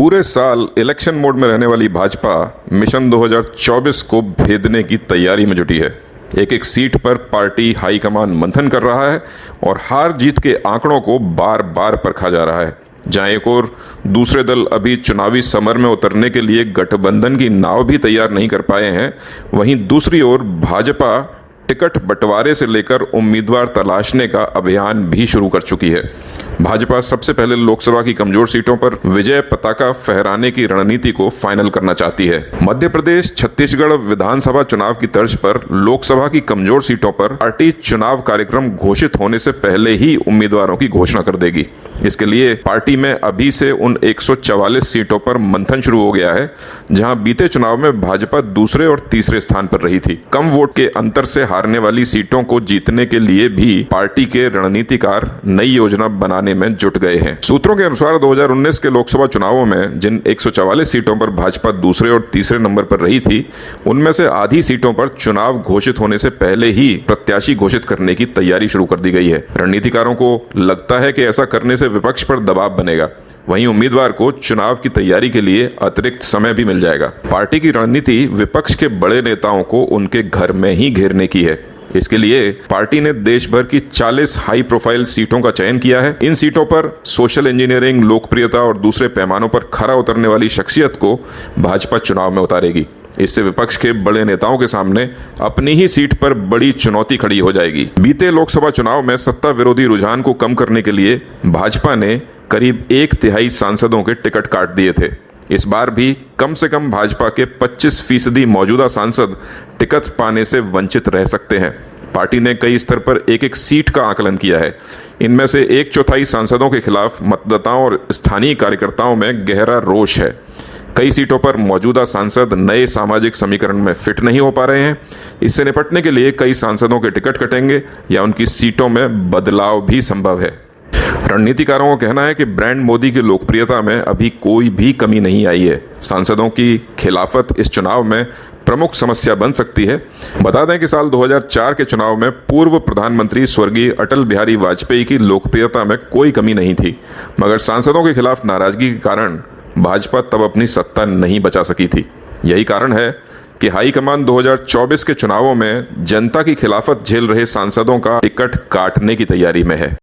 पूरे साल election mode में रहने वाली भाजपा मिशन 2024 को भेदने की तैयारी में जुटी है। एक एक सीट पर पार्टी हाईकमान मंथन कर रहा है और हार जीत के आंकड़ों को बार बार परखा जा रहा है। जहां एक और दूसरे दल अभी चुनावी समर में उतरने के लिए गठबंधन की नाव भी तैयार नहीं कर पाए हैं, वहीं दूसरी ओर भाजपा टिकट बंटवारे से लेकर उम्मीदवार तलाशने का अभियान भी शुरू कर चुकी है। भाजपा सबसे पहले लोकसभा की कमजोर सीटों पर विजय पताका फहराने की रणनीति को फाइनल करना चाहती है। मध्य प्रदेश, छत्तीसगढ़ विधानसभा चुनाव की तर्ज पर लोकसभा की कमजोर सीटों पर पार्टी चुनाव कार्यक्रम घोषित होने से पहले ही उम्मीदवारों की घोषणा कर देगी। इसके लिए पार्टी में अभी से उन 144 सीटों पर मंथन शुरू हो गया है, जहां बीते चुनाव में भाजपा दूसरे और तीसरे स्थान पर रही थी। कम वोट के अंतर से हारने वाली सीटों को जीतने के लिए भी पार्टी के रणनीतिकार नई योजना बनाने में जुट गए हैं। सूत्रों के अनुसार 2019 के लोकसभा चुनावों में जिन 144 सीटों पर भाजपा दूसरे और तीसरे नंबर पर रही थी, उनमें से आधी सीटों पर चुनाव घोषित होने से पहले ही प्रत्याशी घोषित करने की तैयारी शुरू कर दी गई है। रणनीतिकारों को लगता है कि ऐसा करने से विपक्ष पर दबाव बनेगा, वहीं उम्मीदवार को चुनाव की तैयारी के लिए अतिरिक्त समय भी मिल जाएगा। पार्टी की रणनीति विपक्ष के बड़े नेताओं को उनके घर में ही घेरने की है। इसके लिए पार्टी ने देश भर की 40 हाई प्रोफाइल सीटों का चयन किया है। इन सीटों पर सोशल इंजीनियरिंग, लोकप्रियता और दूसरे पैमानों पर खरा उतरने वाली शख्सियत को भाजपा चुनाव में उतारेगी। इससे विपक्ष के बड़े नेताओं के सामने अपनी ही सीट पर बड़ी चुनौती खड़ी हो जाएगी। बीते लोकसभा चुनाव में सत्ता विरोधी रुझान को कम करने के लिए भाजपा ने करीब 1/3 सांसदों के टिकट काट दिए थे। इस बार भी कम से कम भाजपा के 25% मौजूदा सांसद टिकट पाने से वंचित रह सकते हैं। पार्टी ने कई स्तर पर एक एक सीट का आकलन किया है। इनमें से 1/4 सांसदों के खिलाफ मतदाताओं और स्थानीय कार्यकर्ताओं में गहरा रोष है। कई सीटों पर मौजूदा सांसद नए सामाजिक समीकरण में फिट नहीं हो पा रहे हैं। इससे निपटने के लिए कई सांसदों के टिकट कटेंगे या उनकी सीटों में बदलाव भी संभव है। रणनीतिकारों का कहना है कि ब्रांड मोदी की लोकप्रियता में अभी कोई भी कमी नहीं आई है। सांसदों की खिलाफत इस चुनाव में प्रमुख समस्या बन सकती है। बता दें कि साल 2004 के चुनाव में पूर्व प्रधानमंत्री स्वर्गीय अटल बिहारी वाजपेयी की लोकप्रियता में कोई कमी नहीं थी, मगर सांसदों के खिलाफ नाराजगी के कारण भाजपा तब अपनी सत्ता नहीं बचा सकी थी। यही कारण है कि हाईकमान 2024 के चुनावों में जनता की खिलाफत झेल रहे सांसदों का टिकट काटने की तैयारी में है।